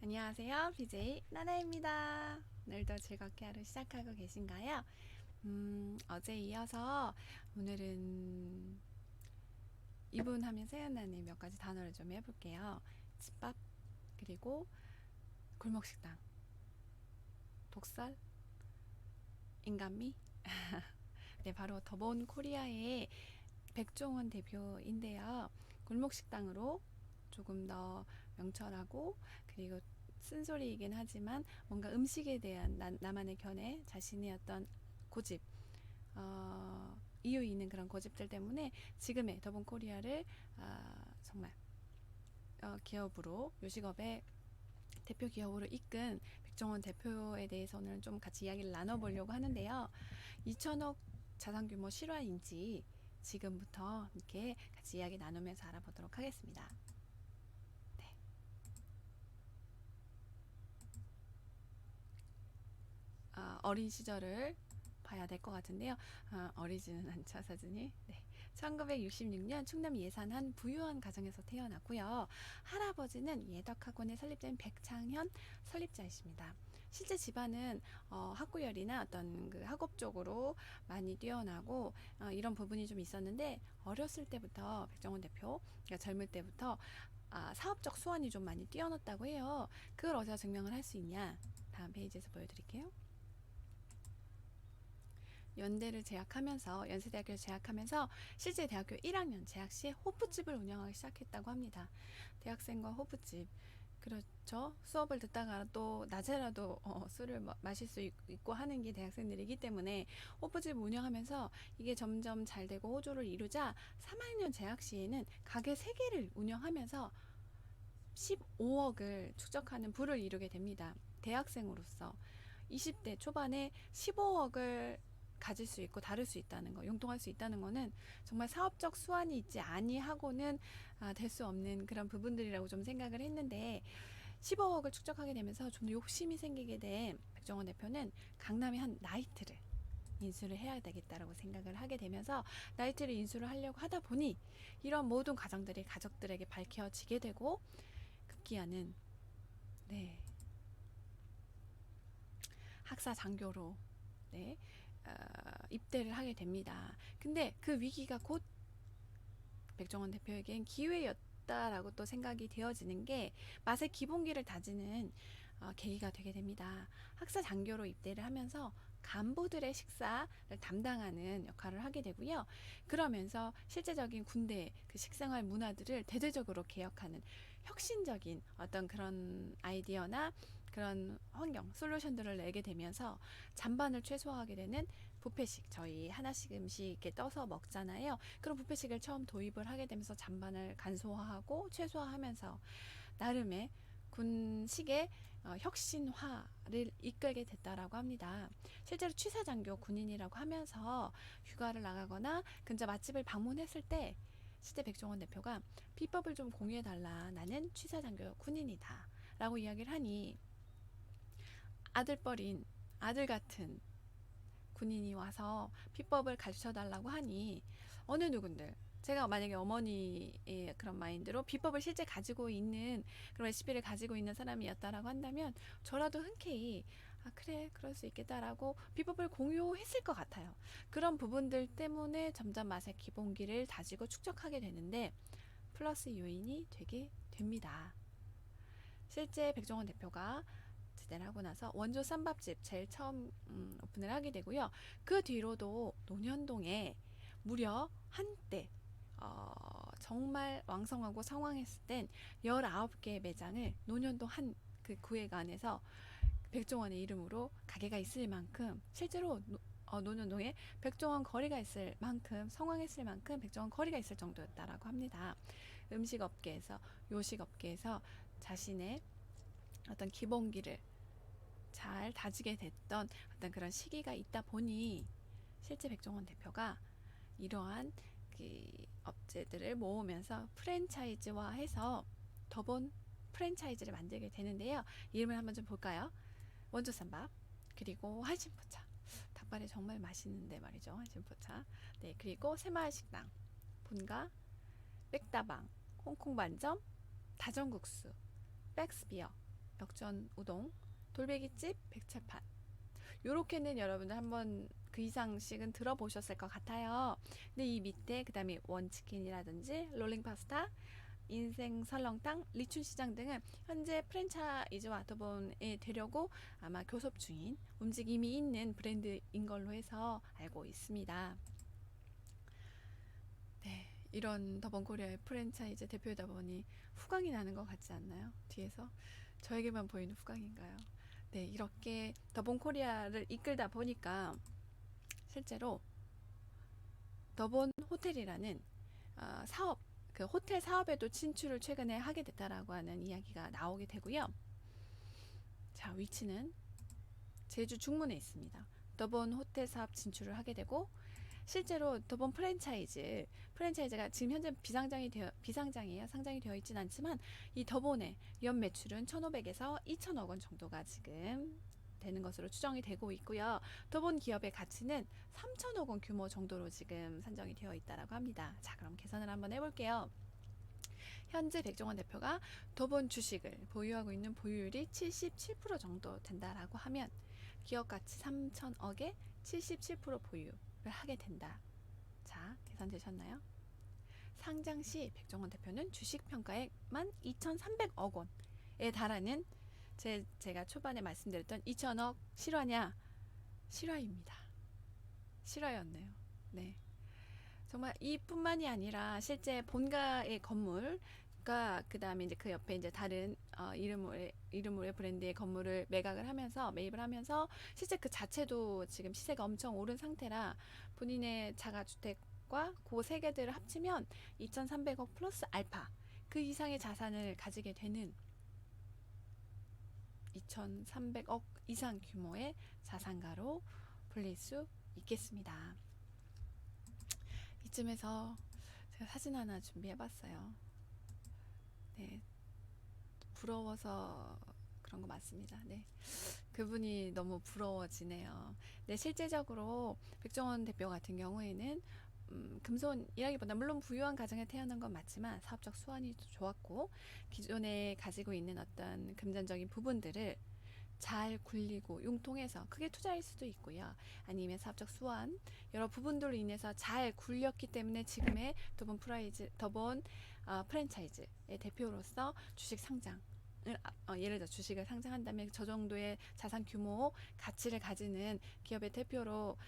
안녕하세요. BJ 나나입니다. 오늘도 즐겁게 하루 시작하고 계신가요? 어제 이어서 오늘은 이분하면 생각나는 몇 가지 단어를 좀 해볼게요. 집밥, 그리고 골목식당, 독설, 인간미. 네, 바로 더본 코리아의 백종원 대표인데요. 골목식당으로 조금 더 명철하고, 그리고 쓴소리이긴 하지만 뭔가 음식에 대한 나만의 견해, 자신의 어떤 고집, 이유 있는 그런 고집들 때문에 지금의 더본 코리아를 정말 기업으로, 요식업의 대표 기업으로 이끈 백종원 대표에 대해서 오늘 좀 같이 이야기를 나눠보려고 하는데요. 2천억 자산 규모 실화인지 지금부터 이렇게 같이 이야기 나누면서 알아보도록 하겠습니다. 네. 어린 시절을 봐야 될 것 같은데요. 어리지는 않죠, 사진이. 네. 1966년 충남 예산 한 부유한 가정에서 태어났고요. 할아버지는 예덕학원의 설립자인 백창현 설립자이십니다. 실제 집안은 학구열이나 어떤 그 학업 쪽으로 많이 뛰어나고 이런 부분이 좀 있었는데, 어렸을 때부터 백종원 대표, 그러니까 젊을 때부터 사업적 수완이 좀 많이 뛰어났다고 해요. 그걸 어디서 증명을 할 수 있냐? 다음 페이지에서 보여드릴게요. 연세대학교를 재학하면서 실제 대학교 1학년 재학 시에 호프집을 운영하기 시작했다고 합니다. 대학생과 호프집. 그렇죠. 수업을 듣다가 또 낮에라도 술을 마실 수 있고 하는 게 대학생들이기 때문에 호프집 운영하면서 이게 점점 잘 되고 호조를 이루자 3학년 재학 시에는 가게 3개를 운영하면서 15억을 축적하는 부를 이루게 됩니다. 대학생으로서 20대 초반에 15억을 가질 수 있고 다룰 수 있다는 거, 용통할 수 있다는 거는 정말 사업적 수완이 있지 아니하고는 될 수 없는 그런 부분들이라고 좀 생각을 했는데, 15억을 축적하게 되면서 좀 더 욕심이 생기게 된 백종원 대표는 강남의 한 나이트를 인수를 해야 되겠다라고 생각을 하게 되면서 나이트를 인수를 하려고 하다 보니 이런 모든 과정들이 가족들에게 밝혀지게 되고, 급기야는 네, 학사 장교로 네, 입대를 하게 됩니다. 근데 그 위기가 곧 백종원 대표에겐 기회였다라고 또 생각이 되어지는 게 맛의 기본기를 다지는 계기가 되게 됩니다. 학사 장교로 입대를 하면서 간부들의 식사를 담당하는 역할을 하게 되고요. 그러면서 실제적인 군대 그 식생활 문화들을 대대적으로 개혁하는 혁신적인 어떤 그런 아이디어나 그런 환경, 솔루션들을 내게 되면서 잔반을 최소화하게 되는 뷔페식, 저희 하나씩 음식 이렇게 떠서 먹잖아요. 그런 뷔페식을 처음 도입을 하게 되면서 잔반을 간소화하고 최소화하면서 나름의 군식의 혁신화를 이끌게 됐다라고 합니다. 실제로 취사장교 군인이라고 하면서 휴가를 나가거나 근처 맛집을 방문했을 때 실제 백종원 대표가 비법을 좀 공유해달라, 나는 취사장교 군인이다 라고 이야기를 하니 아들뻘인 아들 같은 군인이 와서 비법을 가르쳐 달라고 하니 어느 누군들, 제가 만약에 어머니의 그런 마인드로 비법을 실제 가지고 있는 그런 레시피를 가지고 있는 사람이었다라고 한다면 저라도 흔쾌히 그래, 그럴 수 있겠다라고 비법을 공유했을 것 같아요. 그런 부분들 때문에 점점 맛의 기본기를 다지고 축적하게 되는데 플러스 요인이 되게 됩니다. 실제 백종원 대표가 제대를 하고 나서 원조 쌈밥집 제일 처음 오픈을 하게 되고요. 그 뒤로도 논현동에 무려 한때 정말 왕성하고 성황했을 땐 19개의 매장을 논현동 한 그 구획안에서 백종원의 이름으로 가게가 있을 만큼, 실제로 논현동에 백종원 거리가 있을 만큼, 성황했을 만큼 백종원 거리가 있을 정도였다라고 합니다. 음식업계에서, 요식업계에서 자신의 어떤 기본기를 잘 다지게 됐던 어떤 그런 시기가 있다 보니 실제 백종원 대표가 이러한 그 업체들을 모으면서 프랜차이즈화해서 더본 프랜차이즈를 만들게 되는데요. 이름을 한번 좀 볼까요? 원조쌈밥, 그리고 한신포차, 닭발이 정말 맛있는데 말이죠. 한신포차. 네, 그리고 새마을식당, 본가, 백다방, 홍콩반점, 다정국수, 백스비어, 역전 우동, 돌배기집, 백채판. 요렇게는 여러분들 한번 그 이상씩은 들어보셨을 것 같아요. 근데 이 밑에 그 다음에 원치킨이라든지 롤링파스타, 인생 설렁탕, 리춘시장 등은 현재 프랜차이즈와 더본에 되려고 아마 교섭 중인 움직임이 있는 브랜드인 걸로 해서 알고 있습니다. 네, 이런 더본코리아의 프랜차이즈 대표이다 보니 후광이 나는 것 같지 않나요? 뒤에서 저에게만 보이는 후광인가요? 네, 이렇게 더본코리아를 이끌다 보니까 실제로 더본 호텔이라는 사업, 그 호텔 사업에도 진출을 최근에 하게 됐다라고 하는 이야기가 나오게 되고요. 자, 위치는 제주 중문에 있습니다. 더본 호텔 사업 진출을 하게 되고 실제로 더본 프랜차이즈가 지금 현재 비상장이에요. 상장이 되어 있진 않지만 이 더본의 연 매출은 1,500에서 2,000억 원 정도가 지금 되는 것으로 추정이 되고 있고요. 더본 기업의 가치는 3,000억 원 규모 정도로 지금 산정이 되어 있다라고 합니다. 자, 그럼 계산을 한번 해볼게요. 현재 백종원 대표가 더본 주식을 보유하고 있는 보유율이 77% 정도 된다라고 하면 기업 가치 3,000억에 77% 보유를 하게 된다. 자, 계산되셨나요? 상장 시 백종원 대표는 주식 평가액만 2,300억 원에 달하는 제가 초반에 말씀드렸던 2,000억 실화냐? 실화입니다. 실화였네요. 네. 정말 이뿐만이 아니라 실제 본가의 건물과 그 다음에 이제 그 옆에 이제 다른 이름으로의 브랜드의 건물을 매입을 하면서 실제 그 자체도 지금 시세가 엄청 오른 상태라 본인의 자가주택과 그 세 개들을 합치면 2,300억 플러스 알파 그 이상의 자산을 가지게 되는 2,300억 이상 규모의 자산가로 불릴 수 있겠습니다. 이쯤에서 제가 사진 하나 준비해봤어요. 네, 부러워서 그런 거 맞습니다. 네, 그분이 너무 부러워지네요. 네, 실제적으로 백종원 대표 같은 경우에는 금손이라기보다 물론 부유한 가정에 태어난 건 맞지만 사업적 수완이 좋았고 기존에 가지고 있는 어떤 금전적인 부분들을 잘 굴리고 융통해서 크게 투자할 수도 있고요. 아니면 사업적 수완 여러 부분들로 인해서 잘 굴렸기 때문에 지금의 더본 프랜차이즈의 대표로서 주식 상장 예를 들어 주식을 상장한다면 저 정도의 자산 규모 가치를 가지는 기업의 대표로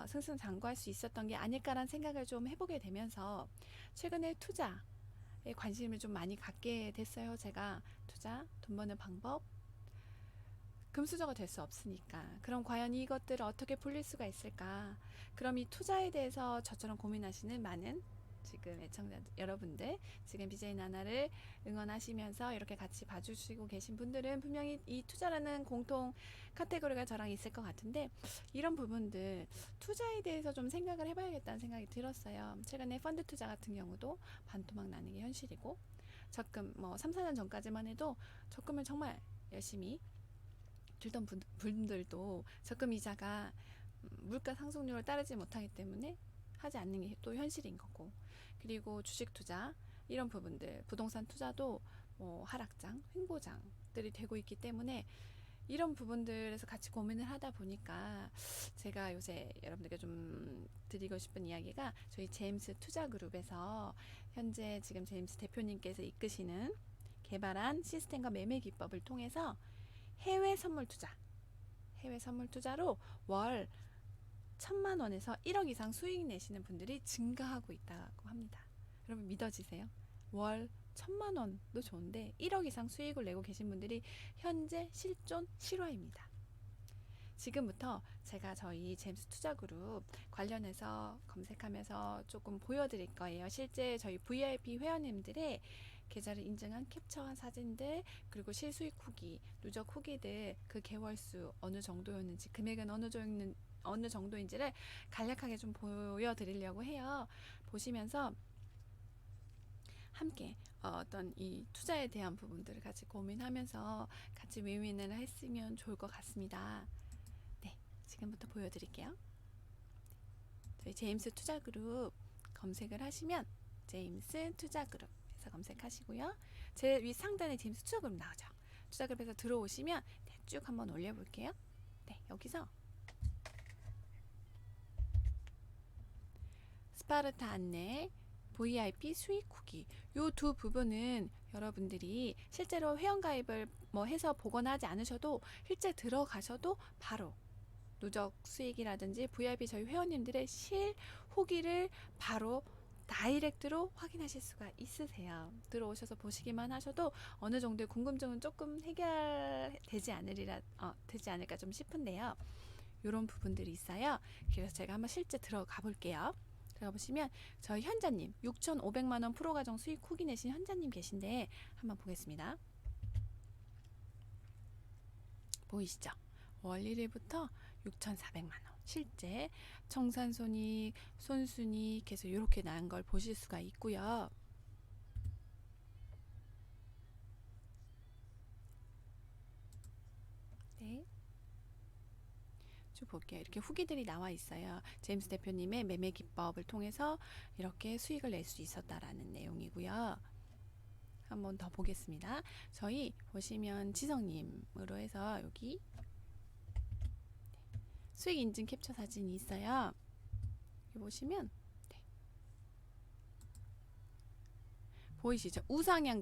승승장구할 수 있었던 게 아닐까라는 생각을 좀 해보게 되면서 최근에 투자에 관심을 좀 많이 갖게 됐어요. 제가 투자, 돈 버는 방법 금수저가 될 수 없으니까 그럼 과연 이것들을 어떻게 불릴 수가 있을까? 그럼 이 투자에 대해서 저처럼 고민하시는 많은 지금 애청자 여러분들 지금 BJ 나나를 응원하시면서 이렇게 같이 봐주시고 계신 분들은 분명히 이 투자라는 공통 카테고리가 저랑 있을 것 같은데 이런 부분들 투자에 대해서 좀 생각을 해봐야겠다는 생각이 들었어요. 최근에 펀드 투자 같은 경우도 반토막 나는 게 현실이고 적금 3, 4년 전까지만 해도 적금을 정말 열심히 들던 분들도 적금 이자가 물가 상승률을 따르지 못하기 때문에 하지 않는 게 또 현실인 거고 그리고 주식 투자 이런 부분들 부동산 투자도 하락장, 횡보장들이 되고 있기 때문에 이런 부분들에서 같이 고민을 하다 보니까 제가 요새 여러분들께 좀 드리고 싶은 이야기가 저희 제임스 투자그룹에서 현재 지금 제임스 대표님께서 이끄시는 개발한 시스템과 매매 기법을 통해서 해외 선물 투자로 월 1,000만 원에서 1억 이상 수익 내시는 분들이 증가하고 있다고 합니다. 여러분 믿어지세요? 월 1,000만 원도 좋은데 1억 이상 수익을 내고 계신 분들이 현재 실존 실화입니다. 지금부터 제가 저희 제임스 투자그룹 관련해서 검색하면서 조금 보여드릴 거예요. 실제 저희 VIP 회원님들의 계좌를 인증한 캡처한 사진들 그리고 실수익 후기, 누적 후기들 그 개월수 어느 정도였는지 금액은 어느 정도인지를 간략하게 좀 보여드리려고 해요. 보시면서 함께 어떤 이 투자에 대한 부분들을 같이 고민하면서 같이 윈윈을 했으면 좋을 것 같습니다. 네, 지금부터 보여드릴게요. 저희 제임스 투자그룹 검색을 하시면 제임스 투자그룹 검색하시고요. 제 위 상단에 제임스 투자그룹 나오죠. 투자그룹에서 들어오시면 쭉 한번 올려볼게요. 네, 여기서 스파르타 안내, VIP 수익 후기 요 두 부분은 여러분들이 실제로 회원가입을 뭐 해서 보거나 하지 않으셔도 실제 들어가셔도 바로 누적 수익이라든지 VIP 저희 회원님들의 실 후기를 바로 다이렉트로 확인하실 수가 있으세요. 들어오셔서 보시기만 하셔도 어느 정도의 궁금증은 조금 되지 않을까 좀 싶은데요. 이런 부분들이 있어요. 그래서 제가 한번 실제 들어가 볼게요. 들어가 보시면 저희 현자님 6,500만 원 프로 가정 수익 후기 내신 현자님 계신데 한번 보겠습니다. 보이시죠? 월 1일부터 6,400만 원 실제 청산손익, 손순익 계속 이렇게 난 걸 보실 수가 있고요. 네. 쭉 볼게요. 이렇게 후기들이 나와 있어요. 제임스 대표님의 매매 기법을 통해서 이렇게 수익을 낼 수 있었다라는 내용이고요. 한번 더 보겠습니다. 저희 보시면 지성님으로 해서 여기 수익 인증 캡처 사진이 있어요. 여기 보시면 네. 보이시죠? 우상향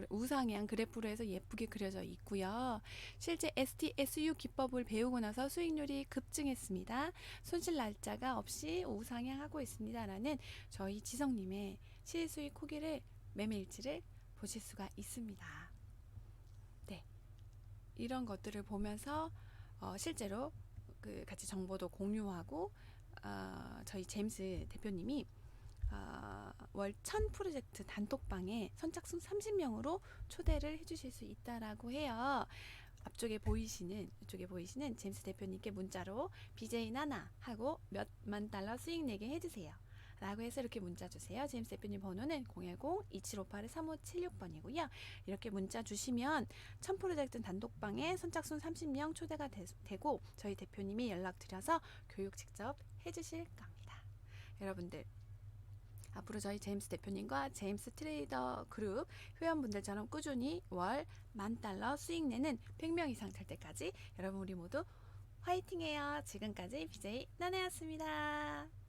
우상향 그래프로 해서 예쁘게 그려져 있고요. 실제 STSU 기법을 배우고 나서 수익률이 급증했습니다. 손실 날짜가 없이 우상향하고 있습니다라는 저희 지성님의 실수익 후기를 매매일지를 보실 수가 있습니다. 네, 이런 것들을 보면서 실제로 같이 정보도 공유하고 저희 제임스 대표님이 월 1000 프로젝트 단톡방에 선착순 30명으로 초대를 해주실 수 있다라고 해요. 이쪽에 보이시는 제임스 대표님께 문자로 BJ 나나 하고 몇만 달러 수익 내게 해주세요 라고 해서 이렇게 문자 주세요. 제임스 대표님 번호는 010-2758-3576번이고요. 이렇게 문자 주시면 1000 프로젝트 단톡방에 선착순 30명 초대가 되고 저희 대표님이 연락드려서 교육 직접 해주실 겁니다. 여러분들 앞으로 저희 제임스 대표님과 제임스 트레이더 그룹 회원분들처럼 꾸준히 월 10,000달러 수익 내는 100명 이상 될 때까지 여러분 우리 모두 화이팅해요. 지금까지 BJ 나나였습니다.